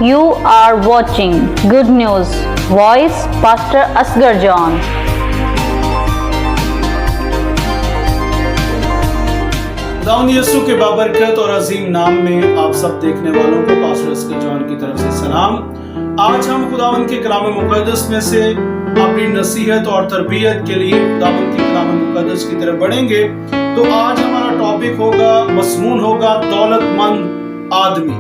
You are watching Good News Voice, Pastor Asghar John. खुदावंद यीशु के बाबरकत और अजीम नाम में आप सब देखने वालों को पास्टर अस्गर जॉन की तरफ से सलाम। आज हम खुदावंद के कलाम मुक़द्दस में से अपनी नसीहत और तरबियत के लिए खुदावंद के कलाम मुक़द्दस की तरफ बढ़ेंगे। तो आज हमारा टॉपिक होगा, मज़मून होगा दौलतमंद आदमी।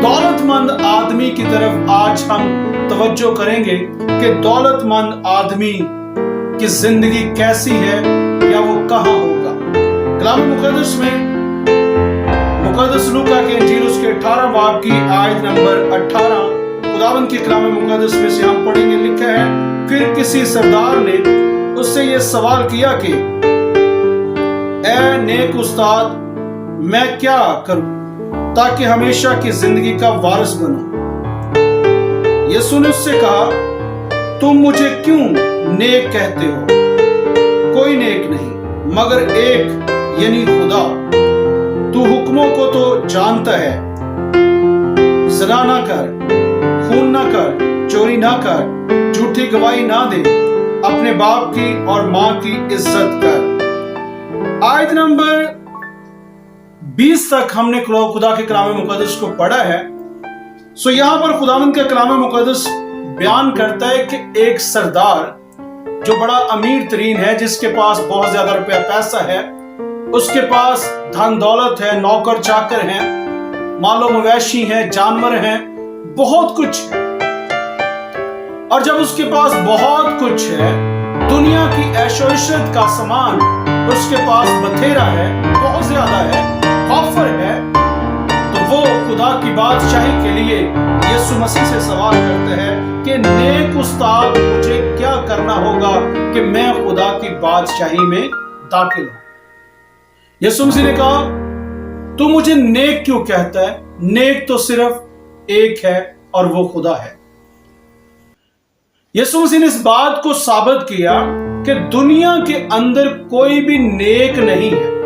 दौलतमंद आदमी की तरफ आज हम तवज्जो करेंगे कि दौलतमंद आदमी की जिंदगी कैसी है या वो कहाँ होगा। कलाम मुक़द्दस में मुक़द्दस लूका के इंजील उसके 18 बाब की आयत नंबर 18 खुदावंद के कलाम मुक़द्दस में से हम पढ़ेंगे। लिखा है, फिर किसी सरदार ने उससे ये सवाल किया कि ए नेक उस्ताद, मैं क्या करूं ताकि हमेशा की जिंदगी का वारिस बनूं। यीशु ने उससे कहा, तुम मुझे क्यों नेक कहते हो? कोई नेक नहीं मगर एक, यानी खुदा। तू हुक्मों को तो जानता है, ज़िना ना कर, खून ना कर, चोरी ना कर, झूठी गवाही ना दे, अपने बाप की और माँ की इज्जत कर। आयत नंबर 20 तक हमने खुदा के कलाम मुक़द्दस को पढ़ा है। सो यहाँ पर खुदावंद का कलाम मुक़द्दस बयान करता है कि एक सरदार जो बड़ा अमीर तरीन है, जिसके पास बहुत ज्यादा रुपया पैसा है, उसके पास धन दौलत है, नौकर चाकर हैं, मालो मवेशी हैं, जानवर हैं, बहुत कुछ है। और जब उसके पास बहुत कुछ है, दुनिया की ऐशो इशरत का सामान उसके पास बथेरा है, बहुत ज्यादा है, ऑफर है, तो वो खुदा की बादशाही के लिए यीशु मसीह से सवाल करते हैं कि नेक उस्ताद, मुझे क्या करना होगा कि मैं खुदा की बादशाही में दाखिल हूं। यीशु मसीह ने कहा, तू मुझे नेक क्यों कहता है? नेक तो सिर्फ एक है और वो खुदा है। यीशु मसीह ने इस बात को साबित किया कि दुनिया के अंदर कोई भी नेक नहीं है।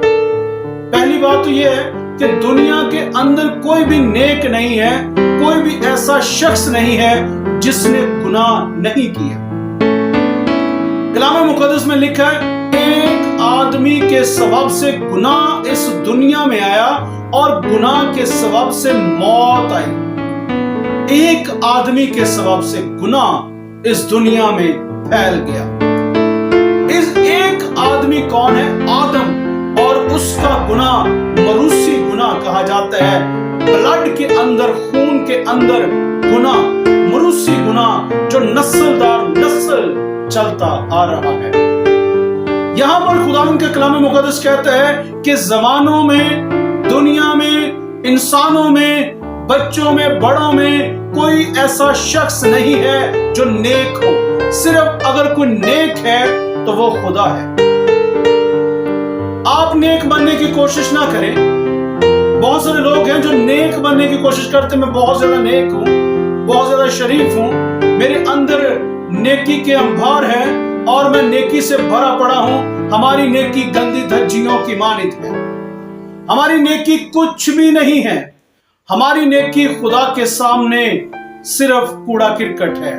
पहली बात तो यह है कि दुनिया के अंदर कोई भी नेक नहीं है, कोई भी ऐसा शख्स नहीं है जिसने गुनाह नहीं किया। कलाम मुक़द्दस में लिखा है, एक आदमी के सबब से गुनाह इस दुनिया में आया और गुनाह के सबब से मौत आई। एक आदमी के सबब से गुनाह इस दुनिया में फैल गया। इस एक आदमी कौन है? आदम। और उसका गुनाह मरूसी गुनाह कहा जाता है। ब्लड के अंदर, खून के अंदर गुनाह, मरूसी गुनाह जो नस्ल दर नस्ल चलता आ रहा है। यहां पर खुदावंद का कलाम मुक़द्दस कहता है कि जमानों में, दुनिया में, इंसानों में, बच्चों में, बड़ों में कोई ऐसा शख्स नहीं है जो नेक हो। सिर्फ अगर कोई नेक है तो वो खुदा है। आप नेक बनने की कोशिश ना करें। बहुत सारे लोग हैं जो नेक बनने की कोशिश करते हैं। मैं बहुत ज्यादा नेक हूं, बहुत ज्यादा शरीफ हूं, मेरे अंदर नेकी के अंबार है और मैं नेकी से भरा पड़ा हूं। हमारी नेकी गंदी धज्जियों की मानित है। हमारी नेकी कुछ भी नहीं है। हमारी नेकी खुदा के सामने सिर्फ कूड़ा किरकट है।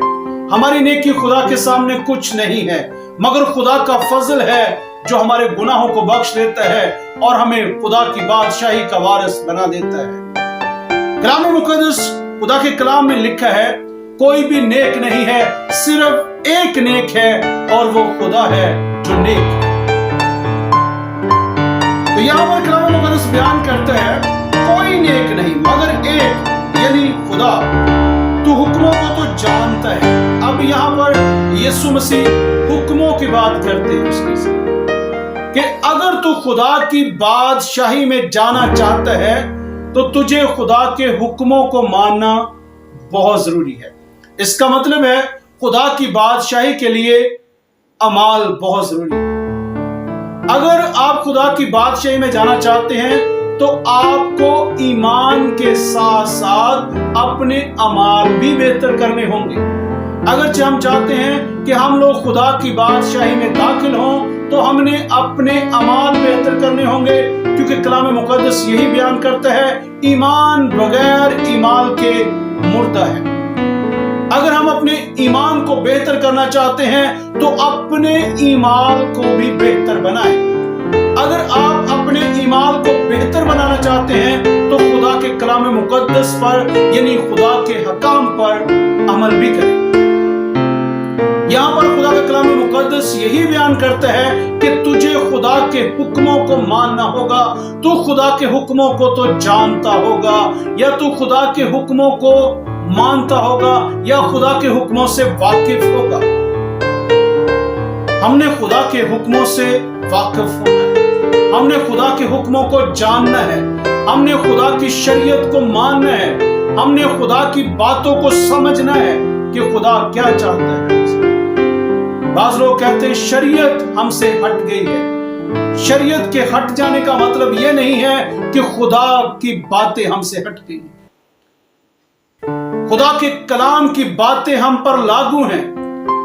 हमारी नेकी खुदा के सामने कुछ नहीं है, मगर खुदा का फजल है जो हमारे गुनाहों को बख्श देता है और हमें खुदा की बादशाही का वारिस बना देता है। कलाम मुक़द्दस, खुदा के कलाम में लिखा है, कोई भी नेक नहीं है, सिर्फ एक नेक है और वो खुदा है जो नेक है। तो यहां पर कलाम मुक़द्दस बयान करता है, कोई नेक नहीं मगर एक, यानी खुदा। तू हुक्मों को तो जानता है। अब यहां पर यीशु मसीह हुक्मों की बात करते हैं उसके साथ कि अगर तू खुदा की बादशाही में जाना चाहता है तो तुझे खुदा के हुक्मों को मानना बहुत जरूरी है। इसका मतलब है खुदा की बादशाही के लिए अमाल बहुत जरूरी है। अगर आप खुदा की बादशाही में जाना चाहते हैं तो आपको ईमान के साथ साथ अपने अमाल भी बेहतर करने होंगे। अगर हम चाहते हैं कि हम लोग खुदा की बादशाही में दाखिल हों तो हमने अपने अमाल बेहतर करने होंगे, क्योंकि कलाम मुक़द्दस यही बयान करता है, ईमान बगैर ईमाल के होता है। अगर हम अपने ईमान को बेहतर करना चाहते हैं तो अपने ईमान को भी बेहतर बनाएं। अगर आप अपने ईमान को बेहतर बनाना चाहते हैं तो खुदा के कलाम मुकद्दस पर यानी खुदा के हकाम पर अमल भी करें। यहाँ पर खुदा का कलाम मुकद्दस यही बयान करता है कि तुझे खुदा के हुक्मों को मानना होगा। तू खुदा के हुक्मों को तो जानता होगा, या तू खुदा के हुक्मों को मानता होगा, या खुदा के हुक्मों से वाकिफ होगा। हमने खुदा के हुक्मों से वाकिफ होना है, हमने खुदा के हुक्मों को जानना है, हमने खुदा की शरीयत को मानना है, हमने खुदा की बातों को समझना है कि खुदा क्या चाहता है। बाज़ लोग कहते हैं शरीयत हमसे हट गई है। शरीयत के हट जाने का मतलब यह नहीं है कि खुदा की बातें हमसे हट गई। खुदा के कलाम की बातें हम पर लागू हैं।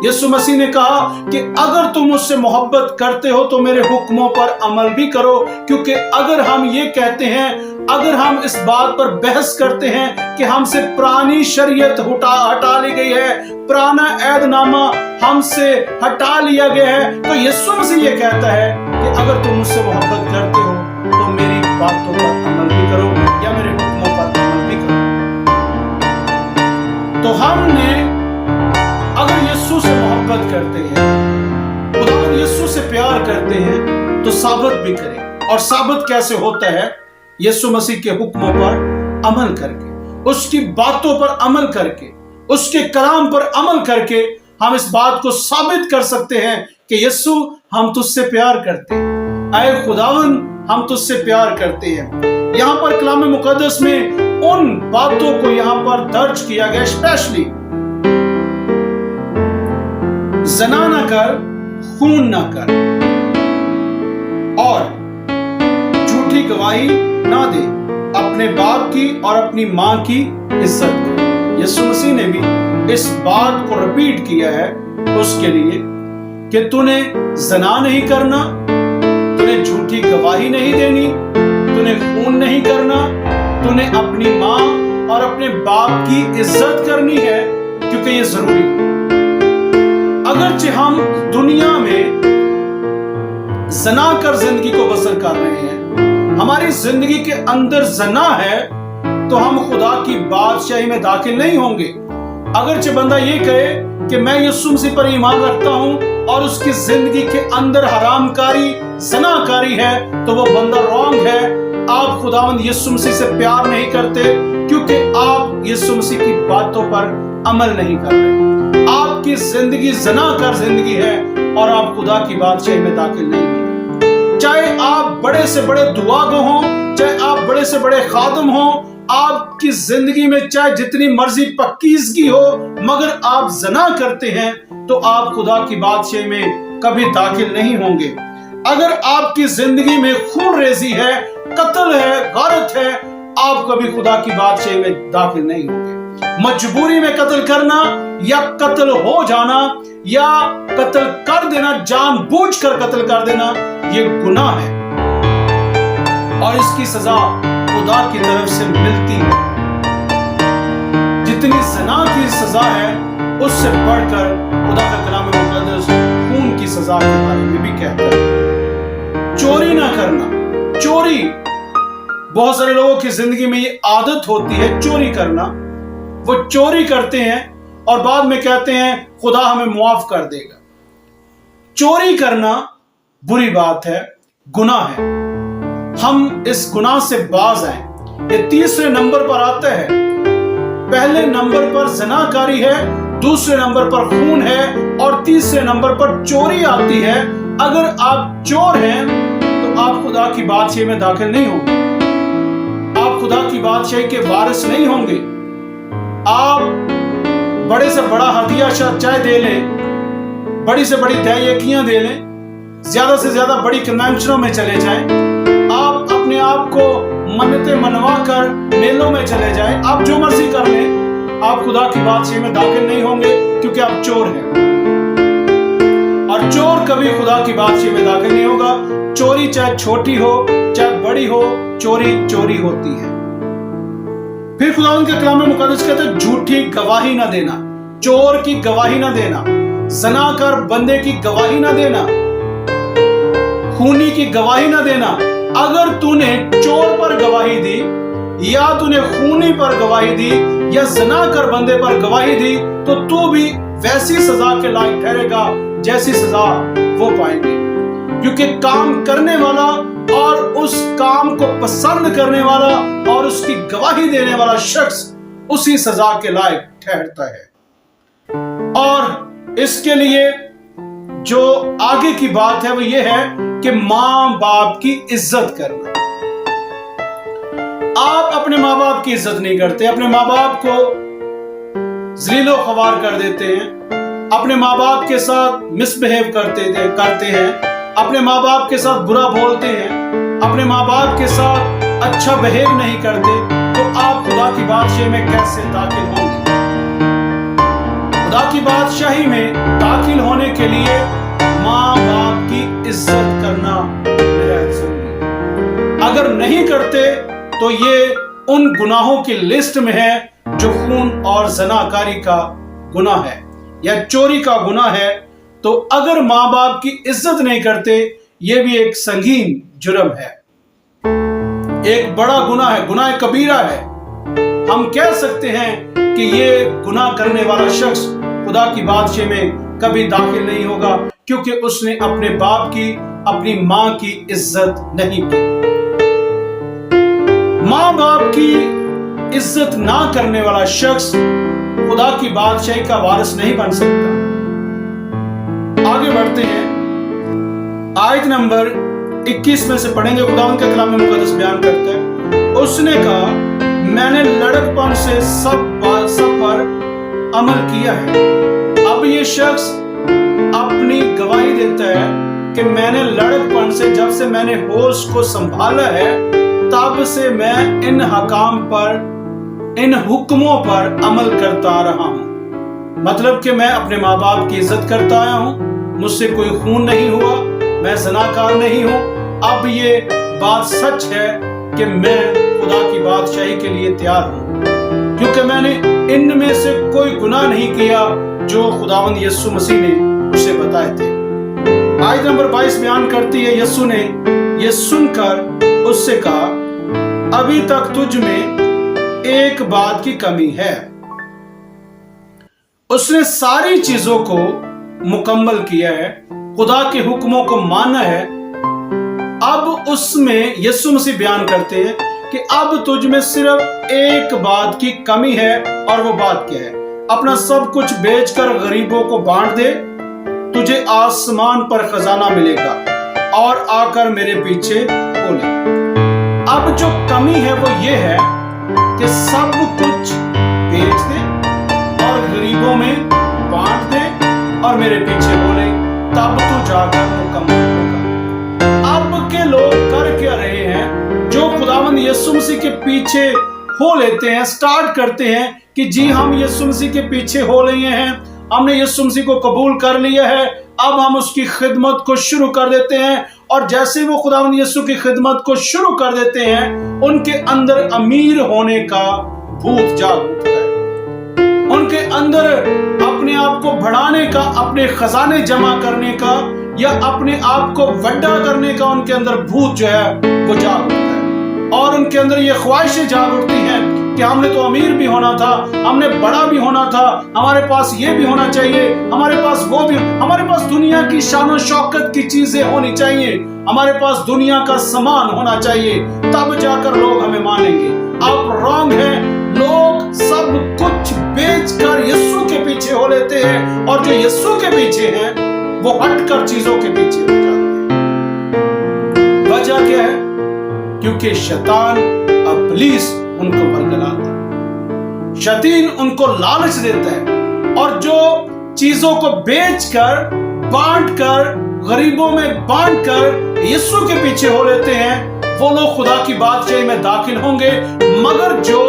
यीशु मसीह ने कहा कि अगर तुम मुझसे मोहब्बत करते हो तो मेरे हुक्मों पर अमल भी करो, क्योंकि अगर हम ये कहते हैं, अगर हम इस बात पर बहस करते हैं कि हमसे पुरानी शरीयत हटा ली गई है, पुराना ऐदनामा हमसे हटा लिया गया है, तो यीशु मसीह ये कहता है कि अगर तुम मुझसे मोहब्बत करते हो तो मेरी बातों पर अमल भी करो या मेरे हुक्मों पर अमल भी करो। तो हमने अगर यीशु से मोहब्बत करते हैं, खुदा यीशु से प्यार करते हैं, तो साबित भी करें। और साबित कैसे होता है? यीशु मसीह के हुक्मों पर अमल करके, उसकी बातों पर अमल करके, उसके कलाम पर अमल करके हम इस बात को साबित कर सकते हैं कि यीशु हम तुझसे प्यार करते हैं, ऐ खुदावन हम तुझसे प्यार करते हैं। यहाँ पर कलाम मुकद्दस में उन बातों को यहाँ पर दर्ज किया गया, स्पेशली ज़ना ना कर, खून ना कर, और झूठी गवाही ना दे, अपने बाप की और अपनी मां की इज्जत कर। यीशु मसीह ने भी इस बात को रिपीट किया है उसके लिए कि तूने ज़ना नहीं करना, तूने झूठी गवाही नहीं देनी, तूने खून नहीं करना, तूने अपनी मां और अपने बाप की इज्जत करनी है, क्योंकि ये जरूरी है। अगरचे हम दुनिया में ज़ना कर जिंदगी को बसर कर रहे हैं, हमारी जिंदगी के अंदर ज़ना है, तो हम खुदा की बादशाही में दाखिल नहीं होंगे। अगरचे बंदा ये कहे कि मैं यीशु मसीह पर ईमान रखता हूं और उसकी जिंदगी के अंदर हरामकारी, ज़नाकारी है, तो वो बंदा रॉन्ग है। आप खुदावंद यीशु मसीह से प्यार नहीं करते, क्योंकि आप यीशु मसीह की बातों पर अमल नहीं कर रहे। आपकी जिंदगी ज़नाकार जिंदगी है और आप खुदा की बादशाही में दाखिल नहीं होंगे। चाहे आप बड़े से बड़े दुआगो हों, चाहे आप बड़े से बड़े खादम हों, आपकी जिंदगी में चाहे जितनी मर्जी पक्कीज़गी हो, मगर आप ज़ना करते हैं तो आप खुदा की बादशाही में कभी दाखिल नहीं होंगे। अगर आपकी जिंदगी में खून रेजी है, कत्ल है, गारत है, आप कभी खुदा की बादशाही में दाखिल नहीं होंगे। मजबूरी में कत्ल करना या कत्ल हो जाना या कत्ल कर देना, जानबूझकर कत्ल कर देना, ये गुनाह है और इसकी सजा खुदा की तरफ से मिलती है। जितनी ज़ना की सजा है उससे बढ़कर खुदा का कलाम मुकद्दस खून की सजा के बारे में भी कहता है। चोरी ना करना, चोरी बहुत सारे लोगों की जिंदगी में ये आदत होती है चोरी करना। वो चोरी करते हैं और बाद में कहते हैं खुदा हमें मुआफ कर देगा। चोरी करना बुरी बात है, गुनाह है। हम इस गुनाह से बाज आए। ये तीसरे नंबर पर आता है। पहले नंबर पर ज़नाकारी है, दूसरे नंबर पर खून है और तीसरे नंबर पर चोरी आती है। अगर आप चोर हैं तो आप खुदा की बादशाही में दाखिल नहीं होंगे, आप खुदा की बादशाही के वारिस नहीं होंगे। आप बड़े से बड़ा हदिया चाहे दे लें, बड़ी से बड़ी दयाकियां दे लें, ज्यादा से ज्यादा बड़ी कन्वेंशनों में चले जाएं, आप अपने आप को मन्नतें मनवा कर मेलों में चले जाएं, आप जो मर्जी कर लें, आप खुदा की बादशाही में दाखिल नहीं होंगे, क्योंकि आप चोर हैं। और चोर कभी खुदा की बादशाही में दाखिल नहीं होगा। चोरी चाहे छोटी हो चाहे बड़ी हो, चोरी चोरी होती है। फिर खुदा के कलाम में मुकद्दस कहते हैं झूठी गवाही ना देना, चोर की गवाही ना देना, ज़नाकार बंदे की गवाही ना देना, खूनी की गवाही ना देना। अगर तूने चोर पर गवाही दी या तूने खूनी पर गवाही दी या ज़नाकार बंदे पर गवाही दी तो तू भी वैसी सजा के लायक ठहरेगा जैसी सजा वो पाएंगे, क्योंकि काम करने वाला और उस काम को पसंद करने वाला और उसकी गवाही देने वाला शख्स उसी सजा के लायक ठहरता है। और इसके लिए जो आगे की बात है वो ये है कि माँ बाप की इज्जत करना। आप अपने माँ बाप की इज्जत नहीं करते, अपने माँ बाप को ज़लीलो ख्वार कर देते हैं, अपने माँ बाप के साथ मिसबिहेव करते हैं, अपने माँ बाप के साथ बुरा बोलते हैं, अपने माँ बाप के साथ अच्छा बिहेव नहीं करते, तो आप खुदा की बादशाही में कैसे दाखिल होंगे? खुदा की बादशाही में दाखिल होने के लिए माँ बाप की इज्जत करना बेहद जरूरी है। अगर नहीं करते तो ये उन गुनाहों की लिस्ट में है जो खून और ज़नाकारी का गुनाह है या चोरी का गुनाह है। तो अगर माँ बाप की इज्जत नहीं करते, ये भी एक संगीन जुर्म है, एक बड़ा गुनाह है, गुनाह कबीरा है। हम कह सकते हैं कि ये गुनाह करने वाला शख्स खुदा की बादशाही में कभी दाखिल नहीं होगा, क्योंकि उसने अपने बाप की, अपनी माँ की इज्जत नहीं की। माँ बाप की इज्जत ना करने वाला शख्स खुदा की बादशाही का वारिस नहीं बन सकता। आगे बढ़ते हैं, आयत नंबर 21 में से पढ़ेंगे। खुदावंद का कलाम मुकद्दस बयान करता है, उसने कहा मैंने लड़कपन से सब पर अमल किया है। अब ये शख्स अपनी गवाही देता है कि मैंने लड़कपन से, जब से मैंने होश को संभाला है, तब से मैं इन हकाम पर, इन हुक्मों पर अमल करता रहा हूं। मतलब कि मैं अपने माँ बाप की इज्जत करता आया हूं, मुझसे कोई खून नहीं हुआ, मैं ज़नाकार नहीं हूं। अब ये बात सच है कि मैं खुदा की बादशाही के लिए तैयार हूं, क्योंकि मैंने इनमें से कोई गुनाह नहीं किया जो खुदावंद यीशु मसीह ने उसे बताए थे। आयत नंबर 22 बयान करती है, यीशु ने ये सुनकर उससे कहा अभी तक तुझ में एक बात की कमी है। उसने सारी चीजों को मुकम्मल किया है, खुदा के हुक्मों को माना है। अब उसमें यीशु मसीह बयान करते हैं कि अब तुझ में सिर्फ एक बात की कमी है, और वो बात क्या है? अपना सब कुछ बेचकर गरीबों को बांट दे, तुझे आसमान पर खजाना मिलेगा, और आकर मेरे पीछे हो ले। अब जो कमी है वो ये है कि सब कुछ बेच दे और गरीबों में बांट दे और मेरे पीछे हो ले, तब तू जाकर मुकम्मल होगा। अब के लोग कर क्या रहे हैं? जो खुदावंद यीशु मसीह के पीछे हो लेते हैं, स्टार्ट करते हैं कि जी हम यीशु मसीह के पीछे हो लिए हैं, हमने यीशु मसीह को कबूल कर लिया है, अब हम उसकी खिदमत को शुरू कर देते हैं। और जैसे वो खुदावंद यीशु की खिदमत को शुरू कर देते हैं, उनके अंदर अमीर होने का भूत जाग उठता है। उनके अंदर अपने आप को बढ़ाने का, अपने खजाने जमा करने का या अपने आप को वड्डा करने का उनके अंदर भूत जो है वो जाग उठता है। और उनके अंदर ये ख्वाहिशें जाग उठती हैं कि हमने तो अमीर भी होना था, हमने बड़ा भी होना था, हमारे पास ये भी होना चाहिए, हमारे पास वो भी, हमारे पास दुनिया की शान और शौकत की चीजें होनी चाहिए, हमारे पास दुनिया का सामान होना चाहिए, तब जाकर लोग हमें मानेंगे। अब रॉन्ग है, लोग सब कुछ बेचकर यीशु के पीछे हो लेते हैं, और जो यीशु के पीछे हैं वो हटकर चीजों के पीछे हो जाते हैं। वजह क्या है? क्योंकि शैतान इब्लीस उनको बरगलाता है, शैतान उनको लालच देता है, और जो चीजों को बेचकर, बांटकर, गरीबों में बांटकर यीशु के पीछे हो लेते हैं, वो लोग खुदा की बादशाही में दाखिल होंगे। मगर जो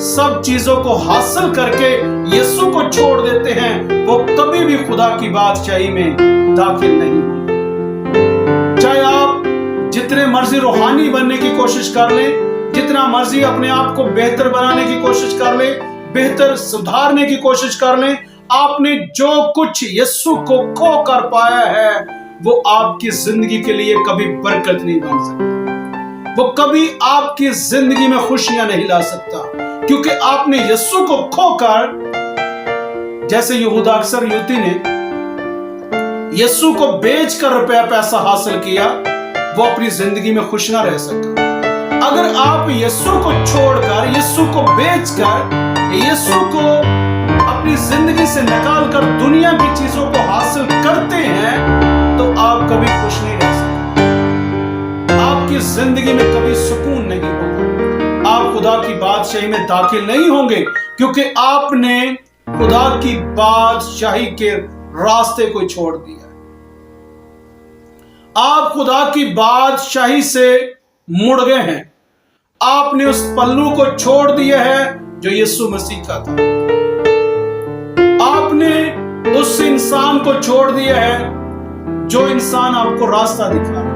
सब चीजों को हासिल करके यीशु को छोड़ देते हैं, वो कभी भी खुदा की बादशाही में दाखिल नहीं होंगे। चाहे आप जितने मर्जी रूहानी बनने की कोशिश कर ले, जितना मर्जी अपने आप को बेहतर बनाने की कोशिश कर ले, बेहतर सुधारने की कोशिश कर लें, आपने जो कुछ यीशु को खो कर पाया है वो आपकी जिंदगी के लिए कभी बरकत नहीं बन सकता, वो कभी आपकी जिंदगी में खुशियां नहीं ला सकता, क्योंकि आपने यीशु को खोकर, जैसे यहूदा अक्सर युवती ने यीशु को बेचकर रुपया पैसा हासिल किया, वो अपनी जिंदगी में खुश ना रह सका। अगर आप यीशु को छोड़कर, यीशु को बेचकर, यीशु को अपनी जिंदगी से निकाल कर दुनिया की चीजों को हासिल करते हैं तो आप कभी खुश नहीं रह सकते, आपकी जिंदगी में कभी सुकून नहीं होगा, आप खुदा की बादशाही में दाखिल नहीं होंगे, क्योंकि आपने खुदा की बादशाही के रास्ते को छोड़ दिया। आप खुदा की बादशाही से मुड़ गए हैं, आपने उस पल्लू को छोड़ दिया है जो यीशु मसीह का था, आपने उस इंसान को छोड़ दिया है जो इंसान आपको रास्ता दिखा रहा,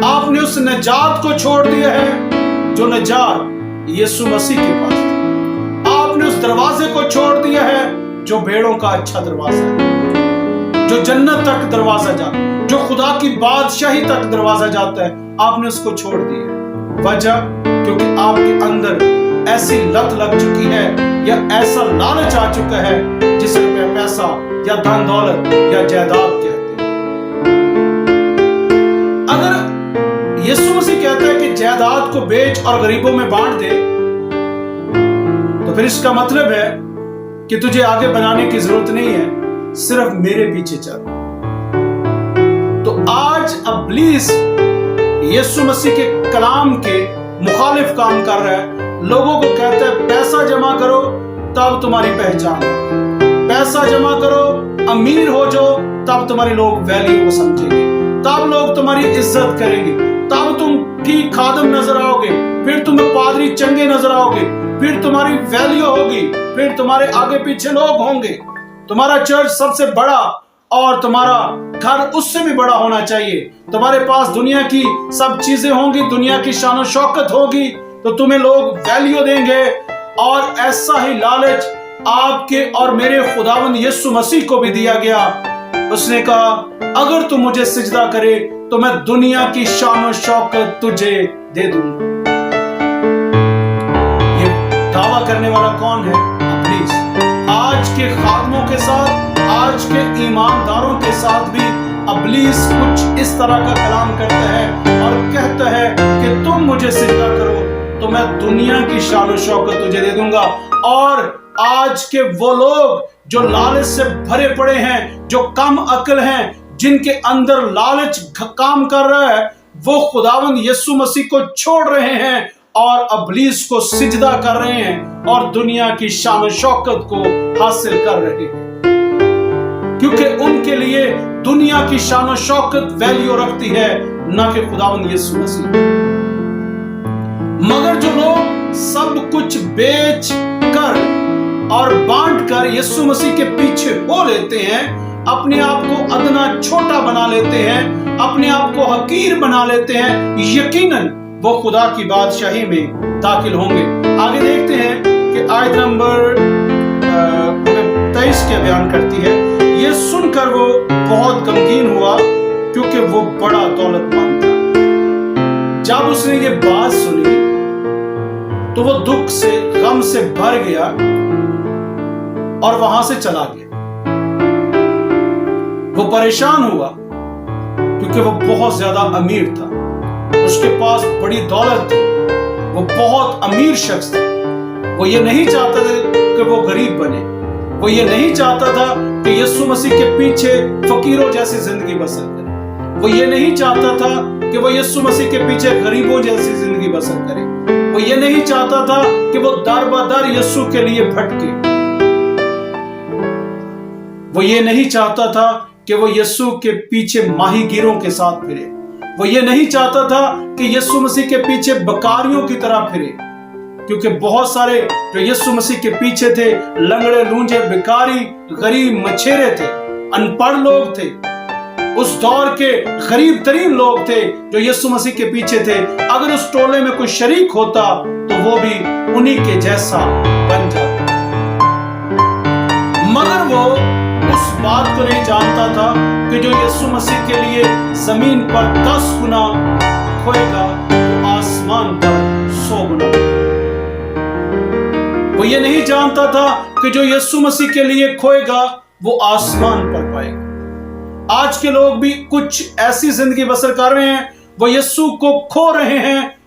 आपने उस निजात को छोड़ दिया है जो निजात यीशु मसीह के पास था, आपने उस दरवाजे को छोड़ दिया है जो भेड़ों का अच्छा दरवाजा है, जो जन्नत तक दरवाजा जाता है, जो खुदा की बादशाही तक दरवाजा जाता है, आपने उसको छोड़ दिया। वजह क्योंकि आपके अंदर ऐसी लत लग चुकी है या ऐसा लालच आ चुका है जिसे पैसा या धन दौलत या जायदाद कहते हैं। अगर यीशु मसीह कहता है कि जायदाद को बेच और गरीबों में बांट दे, तो फिर इसका मतलब है कि तुझे आगे बनाने की जरूरत नहीं है, सिर्फ मेरे पीछे चल। तो आज इब्लीस यीशु मसीह के कलाम के मुखालिफ काम कर रहा है, लोगों को कहता है पैसा जमा करो तब तुम्हारी पहचान, पैसा जमा करो, अमीर हो जाओ, तब तुम्हारे लोग वैल्यू को समझेंगे, तब लोग तुम्हारी इज्जत करेंगे, तब तुम ठीक खादम नजर आओगे, फिर तुम्हें पादरी चंगे नजर आओगे, फिर तुम्हारी वैल्यू होगी, फिर तुम्हारे आगे पीछे लोग होंगे, तुम्हारा चर्च सबसे बड़ा और तुम्हारा घर उससे भी बड़ा होना चाहिए, तुम्हारे पास दुनिया की सब चीजें होंगी, दुनिया की शान और शौकत होगी, तो तुम्हें लोग वैल्यू देंगे। और ऐसा ही लालच आपके और मेरे खुदावंद यीशु मसीह को भी दिया गया। उसने कहा अगर तू मुझे सिजदा करे तो मैं दुनिया की शान और शौकत तुझे दे दूंगा। ये दावा करने वाला कौन है? इब्लीस। आज के खादमों के साथ, आज के ईमानदारों के साथ भी इब्लीस कुछ इस तरह का कलाम करता है और कहता है कि तुम मुझे सिजदा करो तो मैं दुनिया की शान और शौकत तुझे दे दूंगा। और आज के वो लोग जो लालच से भरे पड़े हैं, जो कम अक्ल हैं, जिनके अंदर लालच काम कर रहा है, वो खुदावंद यीशु मसीह को छोड़ रहे हैं और इब्लीस को सिजदा कर रहे हैं और दुनिया की शान और शौकत को हासिल कर रहे हैं, क्योंकि उनके लिए दुनिया की शान और शौकत वैल्यू रखती है, ना कि खुदावंद यीशु मसीह। मगर जो लोग सब कुछ बेच कर और बांट कर यीशु मसीह के पीछे हो लेते हैं, अपने आप को अदना छोटा बना लेते हैं, अपने आप को हकीर बना लेते हैं, यकीनन वो खुदा की बादशाही में दाखिल होंगे। आगे देखते हैं कि आयत नंबर 23 क्या बयान करती है। ये सुनकर वो बहुत गमगीन हुआ क्योंकि वो बड़ा दौलतमंद था। जब उसने ये बात सुनी तो वो दुख से, गम से भर गया और वहां से चला गया। वो परेशान हुआ क्योंकि वो बहुत ज्यादा अमीर था, उसके पास बड़ी दौलत थी, वो बहुत अमीर शख्स था। वो ये नहीं चाहता था कि वो गरीब बने, वो ये नहीं चाहता था कि यीशु मसीह के पीछे फकीरों जैसी जिंदगी बसर करे, वो ये नहीं चाहता था कि वो यीशु मसीह के पीछे गरीबों जैसी जिंदगी बसर करे, वो ये नहीं चाहता था कि वो दर बदर यीशु के लिए भटके, वो ये नहीं चाहता था कि वो यीशु के पीछे माहीगीरों के साथ फिरे, वो ये नहीं चाहता था कि यीशु मसीह के पीछे बकारियों की तरह फिरे, क्योंकि बहुत सारे जो यीशु मसीह के पीछे थे लंगड़े, लूंजे, भिखारी, गरीब, मछेरे थे, अनपढ़ लोग थे, उस दौर के गरीब तरीन लोग थे जो यीशु मसीह के पीछे थे, अगर उस टोले में कोई शरीक होता तो वो भी उन्हीं के जैसा बन जाता। मगर वो उस बात को नहीं जानता था कि जो यीशु मसीह के लिए जमीन पर 10 गुना खोएगा तो आसमान पर 100 गुना। वो ये नहीं जानता था कि जो यीशु मसीह के लिए खोएगा वो आसमान पर पाएगा। आज के लोग भी कुछ ऐसी जिंदगी बसर कर रहे हैं, वो यीशु को खो रहे हैं,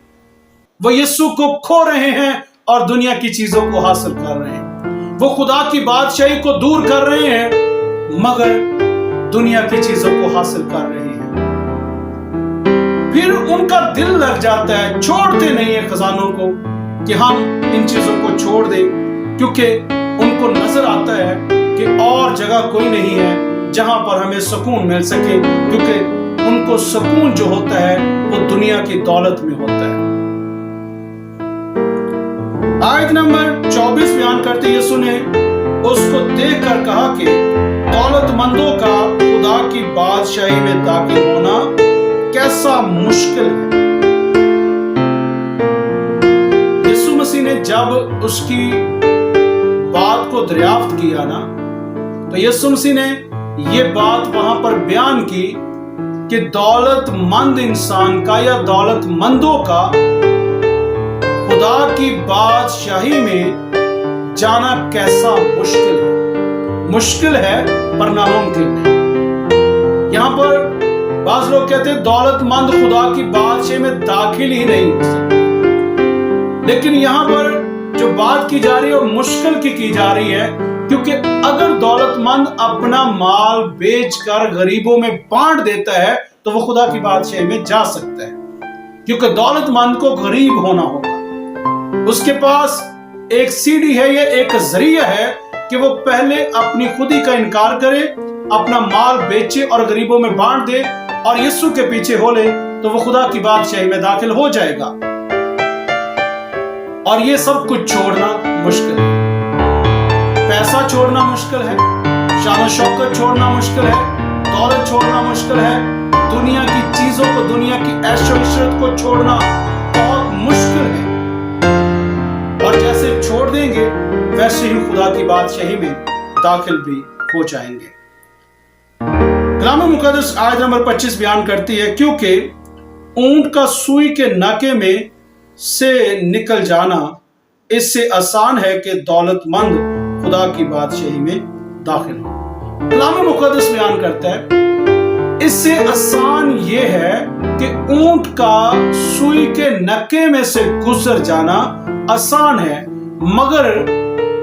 वो यीशु को खो रहे हैं और दुनिया की चीजों को हासिल कर रहे हैं। वो खुदा की बादशाही को दूर कर रहे हैं मगर दुनिया की चीजों को हासिल कर रहे हैं। फिर उनका दिल लग जाता है, छोड़ते नहीं है खजानों को कि हम इन चीजों को छोड़ दें, क्योंकि उनको नजर आता है कि और जगह कोई नहीं है जहां पर हमें सुकून मिल सके, क्योंकि उनको सुकून जो होता है वो दुनिया की दौलत में होता है। आयत नंबर 24 बयान करते यीशु ने उसको देखकर कहा कि दौलतमंदों का खुदा की बादशाही में दाखिल होना कैसा मुश्किल है। यीशु मसीह ने जब उसकी बात को दरियाफ्त किया ना, तो यीशु मसीह ने ये बात वहां पर बयान की कि दौलतमंद इंसान का या दौलतमंदों का खुदा की बादशाही में जाना कैसा मुश्किल है। मुश्किल है पर नामुमकिन है। यहां पर बाज लोग कहते हैं दौलतमंद खुदा की बादशाही में दाखिल ही नहीं हो सकते, लेकिन यहां पर जो बात की जा रही है वो मुश्किल की जा रही है, क्योंकि अगर दौलतमंद अपना माल बेचकर गरीबों में बांट देता है तो वो खुदा की बादशाही में जा सकता है, क्योंकि दौलतमंद को गरीब होना होगा। उसके पास एक सीढ़ी है, या एक जरिया है कि वो पहले अपनी खुदी का इनकार करे, अपना माल बेचे और गरीबों में बांट दे और यीशु के पीछे हो ले, तो वो खुदा की बादशाही में दाखिल हो जाएगा। और ये सब कुछ छोड़ना मुश्किल है। पैसा छोड़ना मुश्किल है, शान शौकत छोड़ना मुश्किल है, दौलत छोड़ना मुश्किल है, दुनिया की चीजों को, दुनिया की ऐशो इशरत को छोड़ना बहुत मुश्किल है। और जैसे छोड़ देंगे वैसे ही खुदा की बादशाही में दाखिल भी हो जाएंगे। कलाम मुकद्दस आयत नंबर 25 बयान करती है, क्योंकि ऊंट का सुई के नाके में से निकल जाना इससे आसान है कि दौलतमंद खुदा की बादशाही में दाखिल हो। कलाम मुकद्दस बयान करता है इससे आसान ये है कि ऊंट का सुई के नक्के में से गुजर जाना आसान है, मगर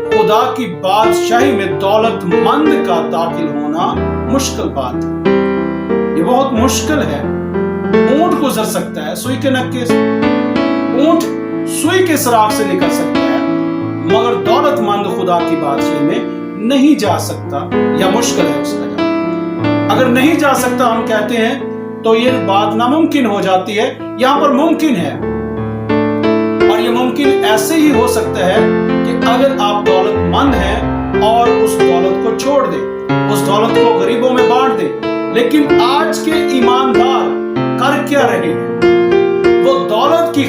खुदा की बादशाही में दौलतमंद का दाखिल होना मुश्किल बात है। ये बहुत मुश्किल है। ऊंट गुजर सकता है सुई के नक्के से, ऊंट सुई के सराख से निकल सकता है, मगर दौलतमंद खुदा की बादशाही में नहीं जा सकता, या मुश्किल है उसका जाना। अगर नहीं जा सकता हम कहते हैं तो ये बात नामुमकिन हो जाती है। यहां पर मुमकिन है, और ये मुमकिन ऐसे ही हो सकता है कि अगर आप दौलतमंद हैं और उस दौलत को छोड़ दें, उस दौलत को गरीबों में बांट दें। लेकिन आज के ईमानदार कर क्या रहे हैं? वो दौलत की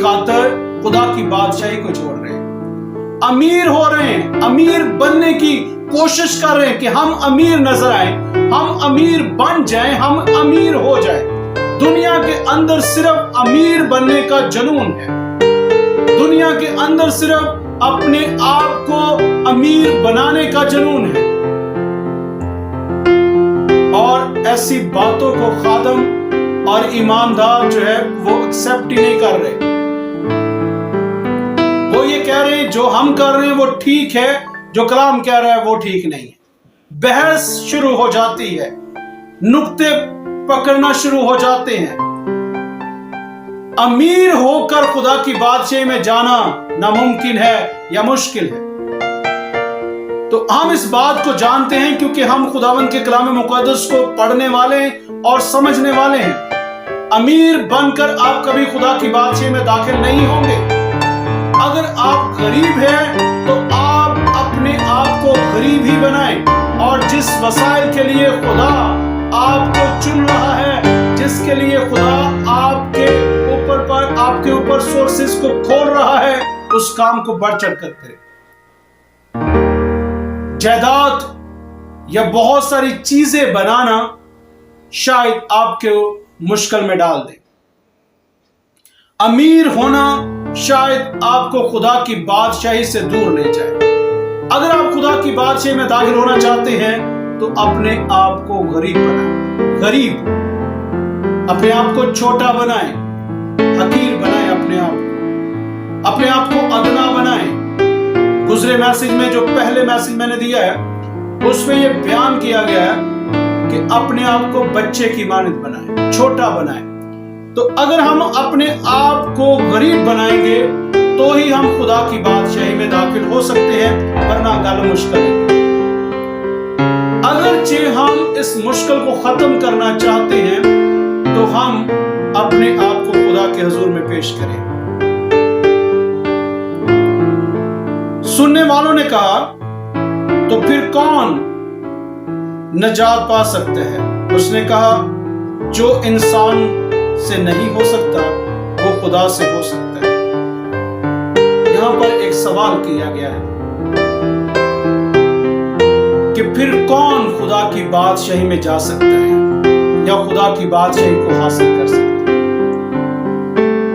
खातर खुदा की बादशाही को छोड़ रहे हैं, अमीर हो रहे हैं, अमीर बनने की कोशिश कर रहे हैं कि हम अमीर नजर आए, हम अमीर बन जाएं, हम अमीर हो जाएं। दुनिया के अंदर सिर्फ अमीर बनने का जुनून है, दुनिया के अंदर सिर्फ अपने आप को अमीर बनाने का जुनून है, और ऐसी बातों को खादम और ईमानदार जो है वो एक्सेप्ट ही नहीं कर रहे। वो ये कह रहे हैं जो हम कर रहे हैं वो ठीक है, जो कलाम कह रहा है वो ठीक नहीं है। बहस शुरू हो जाती है, नुक्ते पकड़ना शुरू हो जाते हैं। अमीर होकर खुदा की बादशाही में जाना नामुमकिन है या मुश्किल है। तो हम इस बात को जानते हैं क्योंकि हम खुदावंद के कलाम मुकद्दस को पढ़ने वाले और समझने वाले हैं। अमीर बनकर आप कभी खुदा की बादशाही में दाखिल नहीं होंगे। अगर आप गरीब हैं तो आप अपने आप को गरीब ही बनाएं, और जिस मसाइल के लिए खुदा आपको चुन रहा है, जिसके लिए खुदा आपके ऊपर सोर्सेस को खोल रहा है, उस काम को बढ़ चढ़ कर करें। जायदाद या बहुत सारी चीजें बनाना शायद आपके मुश्किल में डाल दे। अमीर होना शायद आपको खुदा की बादशाही से दूर ले जाए। अगर आप खुदा की बादशाही में दाखिल होना चाहते हैं तो अपने आप को गरीब बनाएं, गरीब, अपने आप को छोटा बनाएं, हकीर बनाएं, अपने आप को अदना बनाएं। गुजरे मैसेज में जो पहले मैसेज मैंने दिया है उसमें यह बयान किया गया है कि अपने आप को बच्चे की मानद बनाएं, छोटा बनाएं। तो अगर हम अपने आप को गरीब बनाएंगे तो ही हम खुदा की बादशाही में दाखिल हो सकते हैं, वरना गल मुश्किल है। अगरचे हम इस मुश्किल को खत्म करना चाहते हैं तो हम अपने आप को खुदा के हुजूर में पेश करें। सुनने वालों ने कहा, तो फिर कौन नजात पा सकता है? उसने कहा, जो इंसान से नहीं हो सकता वो खुदा से हो सकता है। यहां पर एक सवाल किया गया है कि फिर कौन खुदा की बादशाही में जा सकता है या खुदा की बादशाही को हासिल कर सकता है?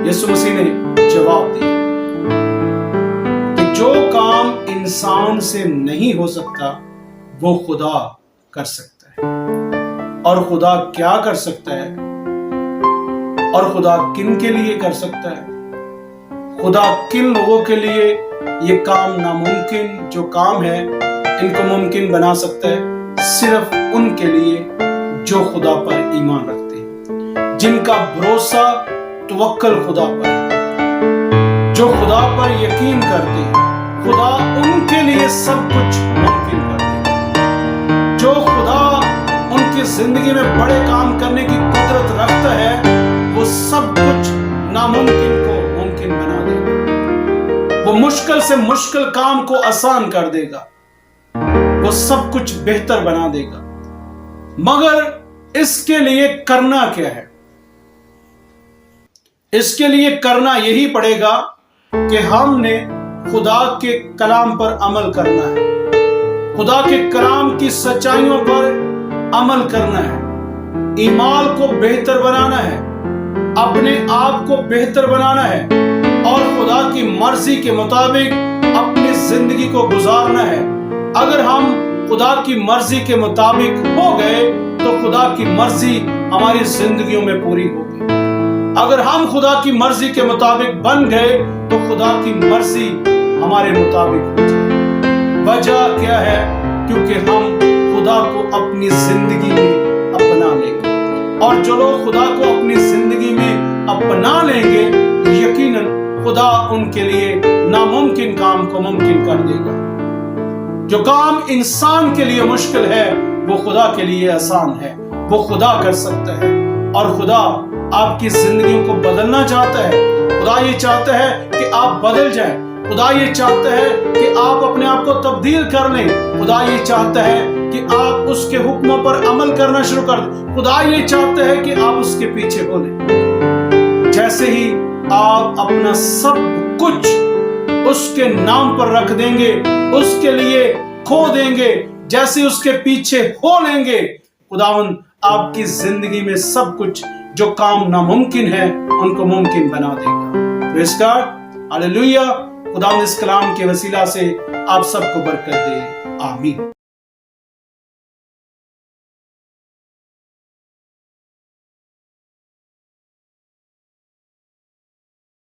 यीशु मसीह ने जवाब दिया कि जो काम इंसान से नहीं हो सकता वो खुदा कर सकता है। और खुदा क्या कर सकता है और खुदा किन के लिए कर सकता है? खुदा किन लोगों के लिए ये काम नामुमकिन जो काम है इनको मुमकिन बना सकता है? सिर्फ उनके लिए जो खुदा पर ईमान रखते हैं, जिनका भरोसा तवक्कल खुदा पर है, जो खुदा पर यकीन करते हैं। खुदा उनके लिए सब कुछ मुमकिन कर देगा। जो खुदा उनकी जिंदगी में बड़े काम करने की कुदरत रखता है वो सब कुछ नामुमकिन को मुमकिन बना देगा। वो मुश्किल से मुश्किल काम को आसान कर देगा। वो सब कुछ बेहतर बना देगा। मगर इसके लिए करना क्या है? इसके लिए करना यही पड़ेगा कि हमने खुदा के कलाम पर अमल करना है, खुदा के कलाम की सच्चाइयों पर अमल करना है, ईमान को बेहतर बनाना है, अपने आप को बेहतर बनाना है और खुदा की मर्जी के मुताबिक अपनी जिंदगी को गुजारना है। अगर हम खुदा की मर्जी के मुताबिक हो गए तो खुदा की मर्जी हमारी जिंदगियों में पूरी होगी। अगर हम खुदा की मर्जी के मुताबिक बन गए तो खुदा की मर्जी हमारे मुताबिक हो जाए। वजह क्या है? क्योंकि हम खुदा को अपनी जिंदगी में अपना लेंगे। और जो लोग खुदा को अपनी जिंदगी में अपना लेंगे, यकीनन खुदा उनके लिए नामुमकिन काम को मुमकिन कर देगा। जो काम इंसान के लिए मुश्किल है वो खुदा के लिए आसान है। वो खुदा कर सकता है। और खुदा आपकी जिंदगियों को बदलना चाहता है। खुदा ये चाहता है कि आप बदल जाएं। खुदा ये चाहता है कि आप अपने आप को तब्दील कर लें। खुदा ये चाहता है कि आप उसके हुक्मों पर अमल करना शुरू कर दें। खुदा ये चाहता है कि आप उसके पीछे हो लें। जैसे ही आप अपना सब कुछ उसके नाम पर रख देंगे, उसके लिए खो देंगे, जैसे उसके पीछे हो लेंगे, खुदावंद आपकी जिंदगी में सब कुछ जो काम नामुमकिन है उनको मुमकिन बना देगा। Praise God, hallelujah. खुदावंद इस कलाम के वसीला से आप सबको बरकत दे। आमीन।